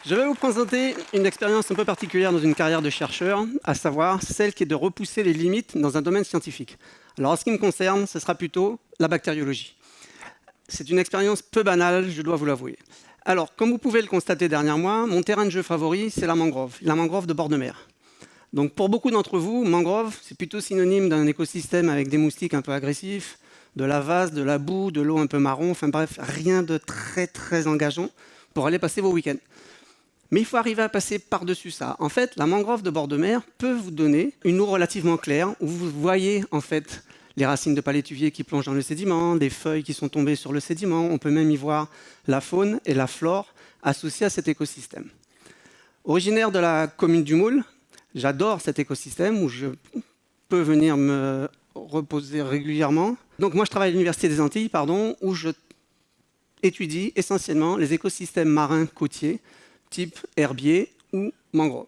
Je vais vous présenter une expérience un peu particulière dans une carrière de chercheur, à savoir celle qui est de repousser les limites dans un domaine scientifique. Alors, en ce qui me concerne, ce sera plutôt la bactériologie. C'est une expérience peu banale, je dois vous l'avouer. Alors, comme vous pouvez le constater derrière moi, mon terrain de jeu favori, c'est la mangrove de bord de mer. Donc, pour beaucoup d'entre vous, mangrove, c'est plutôt synonyme d'un écosystème avec des moustiques un peu agressifs, de la vase, de la boue, de l'eau un peu marron, enfin bref, rien de très engageant pour aller passer vos week-ends. Mais il faut arriver à passer par-dessus ça. En fait, la mangrove de bord de mer peut vous donner une eau relativement claire où vous voyez en fait les racines de palétuvier qui plongent dans le sédiment, des feuilles qui sont tombées sur le sédiment. On peut même y voir la faune et la flore associées à cet écosystème. Originaire de la commune du Moule, j'adore cet écosystème où je peux venir me reposer régulièrement. Donc moi, je travaille à l'Université des Antilles, où je étudie essentiellement les écosystèmes marins côtiers, type herbier ou mangrove.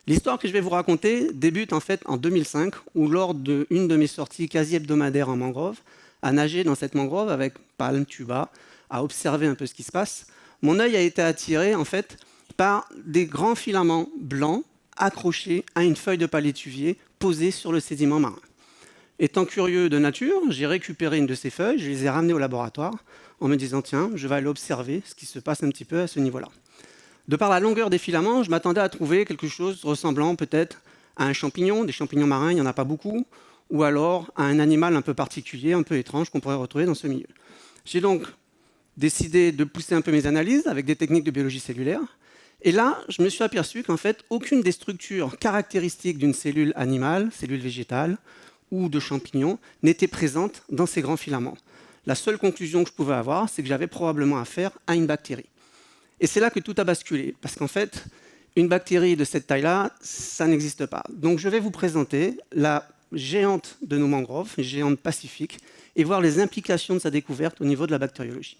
L'histoire que je vais vous raconter débute en fait en 2005, où lors d'une de mes sorties quasi hebdomadaires en mangrove, à nager dans cette mangrove avec palmes, tuba, à observer un peu ce qui se passe, mon œil a été attiré en fait par des grands filaments blancs accrochés à une feuille de palétuvier posée sur le sédiment marin. Étant curieux de nature, j'ai récupéré une de ces feuilles, je les ai ramenées au laboratoire en me disant tiens, je vais aller observer ce qui se passe un petit peu à ce niveau-là. De par la longueur des filaments, je m'attendais à trouver quelque chose ressemblant peut-être à un champignon, des champignons marins, il n'y en a pas beaucoup, ou alors à un animal un peu particulier, un peu étrange qu'on pourrait retrouver dans ce milieu. J'ai donc décidé de pousser un peu mes analyses avec des techniques de biologie cellulaire, et là, je me suis aperçu qu'en fait, aucune des structures caractéristiques d'une cellule animale, cellule végétale, ou de champignons n'était présente dans ces grands filaments. La seule conclusion que je pouvais avoir, c'est que j'avais probablement affaire à une bactérie. Et c'est là que tout a basculé, parce qu'en fait, une bactérie de cette taille-là, ça n'existe pas. Donc je vais vous présenter la géante de nos mangroves, géante pacifique, et voir les implications de sa découverte au niveau de la bactériologie.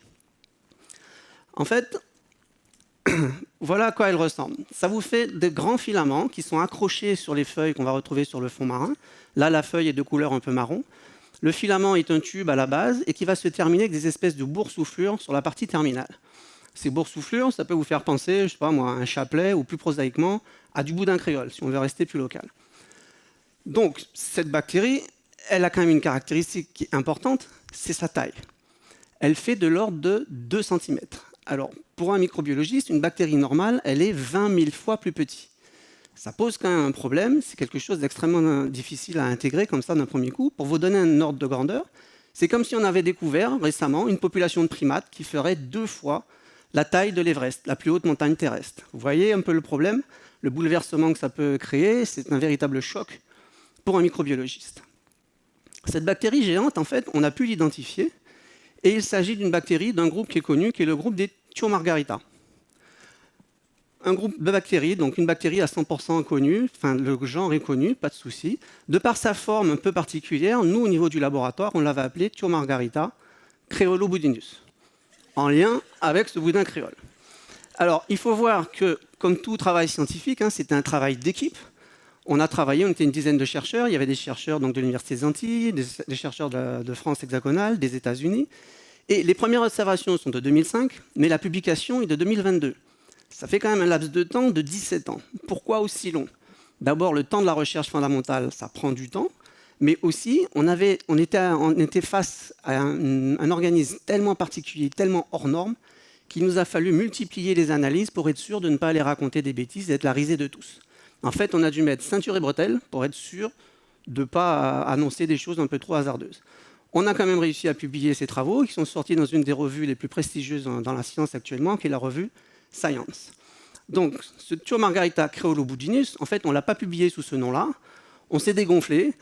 En fait, voilà à quoi elle ressemble. Ça vous fait de grands filaments qui sont accrochés sur les feuilles qu'on va retrouver sur le fond marin. Là, la feuille est de couleur un peu marron. Le filament est un tube à la base et qui va se terminer avec des espèces de boursouflures sur la partie terminale. Ces boursouflures, ça peut vous faire penser, je ne sais pas moi, à un chapelet ou plus prosaïquement à du boudin créole, si on veut rester plus local. Donc, cette bactérie, elle a quand même une caractéristique qui est importante, c'est sa taille. Elle fait de l'ordre de 2 cm. Alors, pour un microbiologiste, une bactérie normale, elle est 20 000 fois plus petite. Ça pose quand même un problème, c'est quelque chose d'extrêmement difficile à intégrer comme ça d'un premier coup. Pour vous donner un ordre de grandeur, c'est comme si on avait découvert récemment une population de primates qui ferait 2 fois la taille de l'Everest, la plus haute montagne terrestre. Vous voyez un peu le problème, le bouleversement que ça peut créer, c'est un véritable choc pour un microbiologiste. Cette bactérie géante, en fait, on a pu l'identifier, et il s'agit d'une bactérie d'un groupe qui est connu, qui est le groupe des Thiomargarita. Un groupe de bactéries, donc une bactérie à 100% connue, enfin le genre est connu, pas de souci. De par sa forme un peu particulière, nous au niveau du laboratoire, on l'avait appelée Thiomargarita creolobudinus, en lien avec ce boudin créole. Alors il faut voir que, comme tout travail scientifique, c'est un travail d'équipe. On a travaillé, on était une dizaine de chercheurs, il y avait des chercheurs donc, de l'Université des Antilles, des chercheurs de France hexagonale, des États-Unis. Et les premières observations sont de 2005, mais la publication est de 2022. Ça fait quand même un laps de temps de 17 ans. Pourquoi aussi long? D'abord, le temps de la recherche fondamentale, ça prend du temps, mais aussi, on était face à un organisme tellement particulier, tellement hors norme, qu'il nous a fallu multiplier les analyses pour être sûr de ne pas aller raconter des bêtises et être la risée de tous. En fait, on a dû mettre ceinture et bretelles pour être sûr de ne pas annoncer des choses un peu trop hasardeuses. On a quand même réussi à publier ces travaux qui sont sortis dans une des revues les plus prestigieuses dans la science actuellement, qui est la revue Science. Donc, ce Thiomargarita creolobudinus, en fait, on ne l'a pas publié sous ce nom-là. On s'est dégonflé.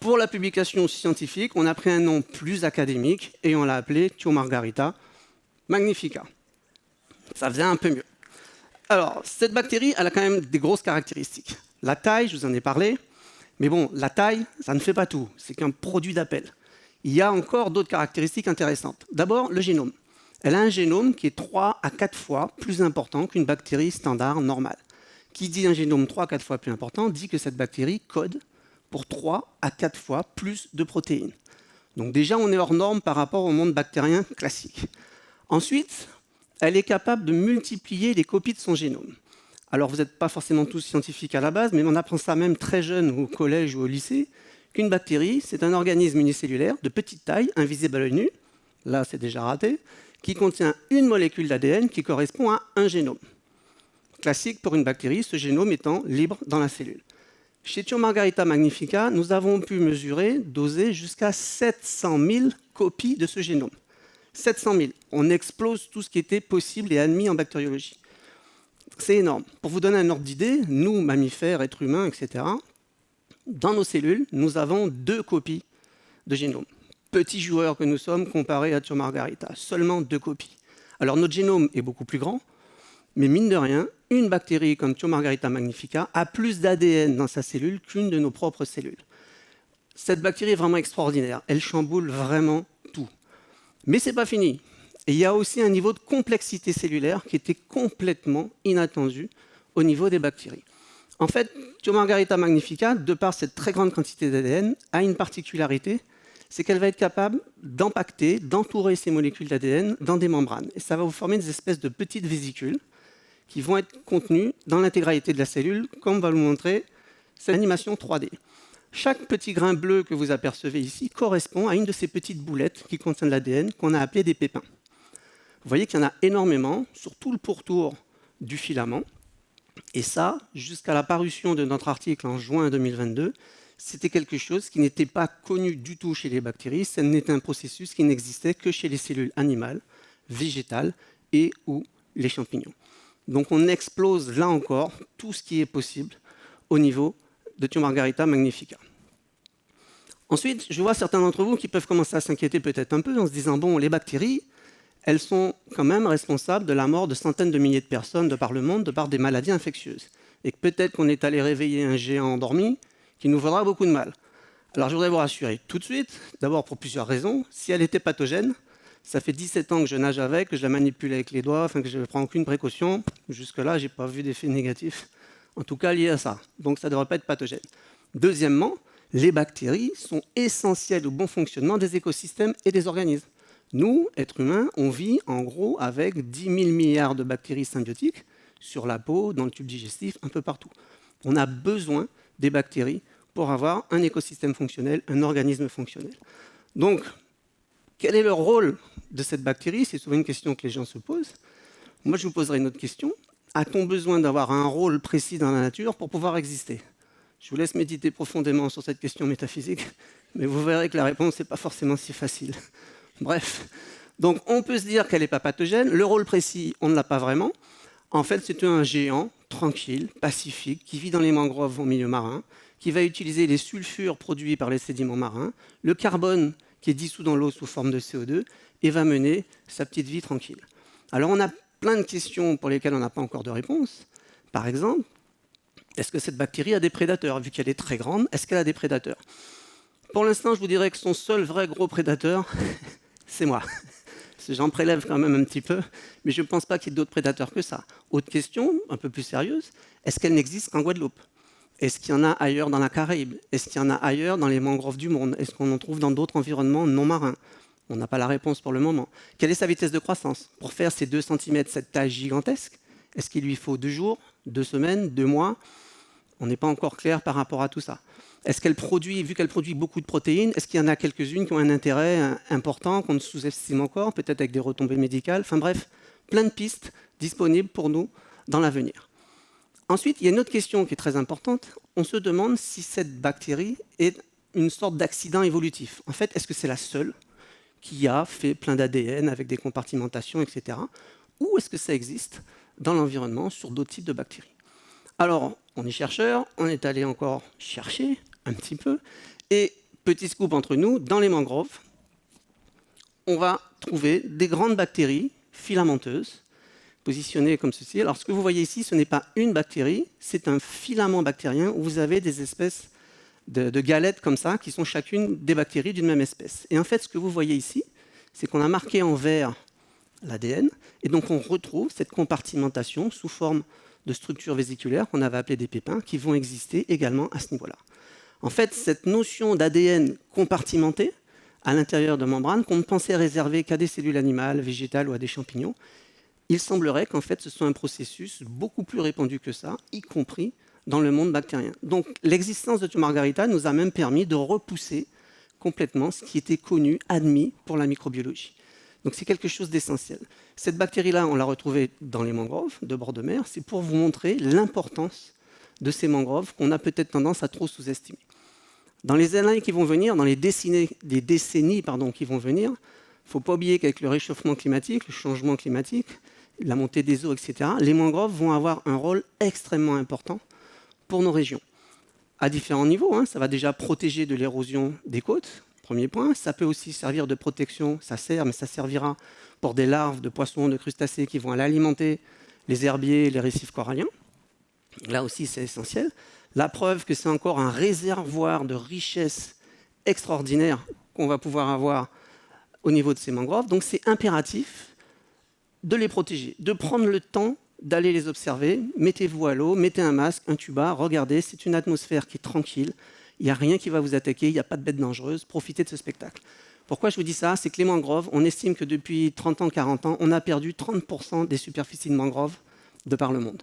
Pour la publication scientifique, on a pris un nom plus académique et on l'a appelé Thiomargarita magnifica. Ça faisait un peu mieux. Alors, cette bactérie, elle a quand même des grosses caractéristiques. La taille, je vous en ai parlé, mais bon, la taille, ça ne fait pas tout. C'est qu'un produit d'appel. Il y a encore d'autres caractéristiques intéressantes. D'abord, le génome. Elle a un génome qui est 3 à 4 fois plus important qu'une bactérie standard normale. Qui dit un génome 3 à 4 fois plus important dit que cette bactérie code pour 3 à 4 fois plus de protéines. Donc déjà, on est hors norme par rapport au monde bactérien classique. Ensuite, elle est capable de multiplier les copies de son génome. Alors, vous n'êtes pas forcément tous scientifiques à la base, mais on apprend ça même très jeune au collège ou au lycée, qu'une bactérie, c'est un organisme unicellulaire de petite taille, invisible à l'œil nu, là c'est déjà raté, qui contient une molécule d'ADN qui correspond à un génome. Classique pour une bactérie, ce génome étant libre dans la cellule. Chez Thiomargarita magnifica, nous avons pu mesurer, doser jusqu'à 700 000 copies de ce génome. 700 000. On explose tout ce qui était possible et admis en bactériologie. C'est énorme. Pour vous donner un ordre d'idée, nous, mammifères, êtres humains, etc., dans nos cellules, nous avons 2 copies de génome. Petits joueurs que nous sommes comparés à Thiomargarita, seulement 2 copies. Alors notre génome est beaucoup plus grand, mais mine de rien, une bactérie comme Thiomargarita magnifica a plus d'ADN dans sa cellule qu'une de nos propres cellules. Cette bactérie est vraiment extraordinaire. Elle chamboule vraiment tout. Mais ce n'est pas fini. Et il y a aussi un niveau de complexité cellulaire qui était complètement inattendu au niveau des bactéries. En fait, Thiomargarita magnifica, de par cette très grande quantité d'ADN, a une particularité, c'est qu'elle va être capable d'empacter, d'entourer ces molécules d'ADN dans des membranes. Et ça va vous former des espèces de petites vésicules qui vont être contenues dans l'intégralité de la cellule, comme va vous montrer cette animation 3D. Chaque petit grain bleu que vous apercevez ici correspond à une de ces petites boulettes qui contiennent l'ADN qu'on a appelées des pépins. Vous voyez qu'il y en a énormément sur tout le pourtour du filament. Et ça, jusqu'à la parution de notre article en juin 2022, c'était quelque chose qui n'était pas connu du tout chez les bactéries. Ce n'était un processus qui n'existait que chez les cellules animales, végétales et ou les champignons. Donc on explose là encore tout ce qui est possible au niveau de Thiomargarita magnifica. Ensuite, je vois certains d'entre vous qui peuvent commencer à s'inquiéter peut-être un peu en se disant, bon, les bactéries, elles sont quand même responsables de la mort de centaines de milliers de personnes de par le monde, de par des maladies infectieuses. Et que peut-être qu'on est allé réveiller un géant endormi qui nous faudra beaucoup de mal. Alors je voudrais vous rassurer tout de suite, d'abord pour plusieurs raisons. Si elle était pathogène, ça fait 17 ans que je nage avec, que je la manipule avec les doigts, que je ne prends aucune précaution. Jusque-là, je n'ai pas vu d'effet négatif, en tout cas lié à ça. Donc ça ne devrait pas être pathogène. Deuxièmement, les bactéries sont essentielles au bon fonctionnement des écosystèmes et des organismes. Nous, êtres humains, on vit en gros avec 10 000 milliards de bactéries symbiotiques sur la peau, dans le tube digestif, un peu partout. On a besoin des bactéries pour avoir un écosystème fonctionnel, un organisme fonctionnel. Donc, quel est le rôle de cette bactérie? C'est souvent une question que les gens se posent. Moi, je vous poserai une autre question. A-t-on besoin d'avoir un rôle précis dans la nature pour pouvoir exister? Je vous laisse méditer profondément sur cette question métaphysique, mais vous verrez que la réponse n'est pas forcément si facile. Bref, donc on peut se dire qu'elle n'est pas pathogène. Le rôle précis, on ne l'a pas vraiment. En fait, c'est un géant tranquille, pacifique, qui vit dans les mangroves en milieu marin, qui va utiliser les sulfures produits par les sédiments marins, le carbone qui est dissous dans l'eau sous forme de CO2, et va mener sa petite vie tranquille. Alors on a plein de questions pour lesquelles on n'a pas encore de réponse. Par exemple, est-ce que cette bactérie a des prédateurs? Vu qu'elle est très grande, est-ce qu'elle a des prédateurs? Pour l'instant, je vous dirais que son seul vrai gros prédateur, c'est moi. J'en prélève quand même un petit peu, mais je ne pense pas qu'il y ait d'autres prédateurs que ça. Autre question, un peu plus sérieuse, est-ce qu'elle n'existe qu'en Guadeloupe? Est-ce qu'il y en a ailleurs dans la Caraïbe? Est-ce qu'il y en a ailleurs dans les mangroves du monde? Est-ce qu'on en trouve dans d'autres environnements non marins? On n'a pas la réponse pour le moment. Quelle est sa vitesse de croissance? Pour faire ces 2 cm, cette taille gigantesque, est-ce qu'il lui faut 2 jours, 2 semaines, 2 mois? On n'est pas encore clair par rapport à tout ça. Est-ce qu'elle produit, vu qu'elle produit beaucoup de protéines, est-ce qu'il y en a quelques-unes qui ont un intérêt important, qu'on ne sous-estime encore, peut-être avec des retombées médicales? Enfin bref, plein de pistes disponibles pour nous dans l'avenir. Ensuite, il y a une autre question qui est très importante. On se demande si cette bactérie est une sorte d'accident évolutif. En fait, est-ce que c'est la seule qui a fait plein d'ADN avec des compartimentations, etc. Ou est-ce que ça existe dans l'environnement sur d'autres types de bactéries? Alors, on est chercheurs, on est allé encore chercher un petit peu, et petit scoop entre nous, dans les mangroves, on va trouver des grandes bactéries filamenteuses, positionnées comme ceci. Alors, ce que vous voyez ici, ce n'est pas une bactérie, c'est un filament bactérien où vous avez des espèces de galettes comme ça, qui sont chacune des bactéries d'une même espèce. Et en fait, ce que vous voyez ici, c'est qu'on a marqué en vert l'ADN, et donc on retrouve cette compartimentation sous forme de structures vésiculaires qu'on avait appelées des pépins, qui vont exister également à ce niveau-là. En fait, cette notion d'ADN compartimenté à l'intérieur de membranes, qu'on ne pensait réserver qu'à des cellules animales, végétales ou à des champignons, il semblerait qu'en fait, ce soit un processus beaucoup plus répandu que ça, y compris dans le monde bactérien. Donc, l'existence de Thiomargarita nous a même permis de repousser complètement ce qui était connu, admis pour la microbiologie. Donc, c'est quelque chose d'essentiel. Cette bactérie-là, on l'a retrouvée dans les mangroves de bord de mer. C'est pour vous montrer l'importance de ces mangroves qu'on a peut-être tendance à trop sous-estimer. Dans les années qui vont venir, dans les décennies qui vont venir, il ne faut pas oublier qu'avec le réchauffement climatique, le changement climatique, la montée des eaux, etc., les mangroves vont avoir un rôle extrêmement important pour nos régions. À différents niveaux, ça va déjà protéger de l'érosion des côtes, premier point. Ça peut aussi servir de protection, ça sert, mais ça servira pour des larves de poissons, de crustacés qui vont aller alimenter les herbiers, les récifs coralliens. Là aussi, c'est essentiel. La preuve que c'est encore un réservoir de richesse extraordinaire qu'on va pouvoir avoir au niveau de ces mangroves. Donc, c'est impératif de les protéger, de prendre le temps d'aller les observer. Mettez-vous à l'eau, mettez un masque, un tuba, regardez, c'est une atmosphère qui est tranquille. Il n'y a rien qui va vous attaquer, il n'y a pas de bêtes dangereuses. Profitez de ce spectacle. Pourquoi je vous dis ça? C'est que les mangroves, on estime que depuis 30 ans, 40 ans, on a perdu 30% des superficies de mangroves de par le monde.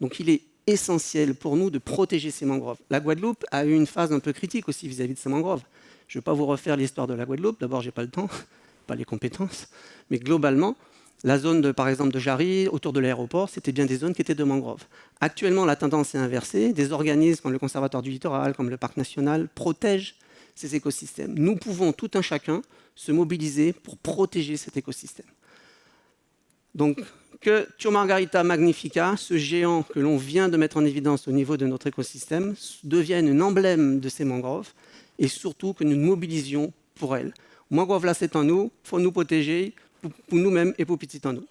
Donc, il est essentiel pour nous de protéger ces mangroves. La Guadeloupe a eu une phase un peu critique aussi vis-à-vis de ces mangroves. Je ne vais pas vous refaire l'histoire de la Guadeloupe. D'abord, je n'ai pas le temps, pas les compétences. Mais globalement, la zone, par exemple, de Jarry, autour de l'aéroport, c'était bien des zones qui étaient de mangroves. Actuellement, la tendance est inversée. Des organismes comme le Conservatoire du littoral, comme le Parc national, protègent ces écosystèmes. Nous pouvons, tout un chacun, se mobiliser pour protéger cet écosystème. Donc, que Thiomargarita magnifica, ce géant que l'on vient de mettre en évidence au niveau de notre écosystème, devienne un emblème de ces mangroves et surtout que nous nous mobilisions pour elles. Mangrove là, c'est en nous, il faut nous protéger pour nous-mêmes et pour petits en nous.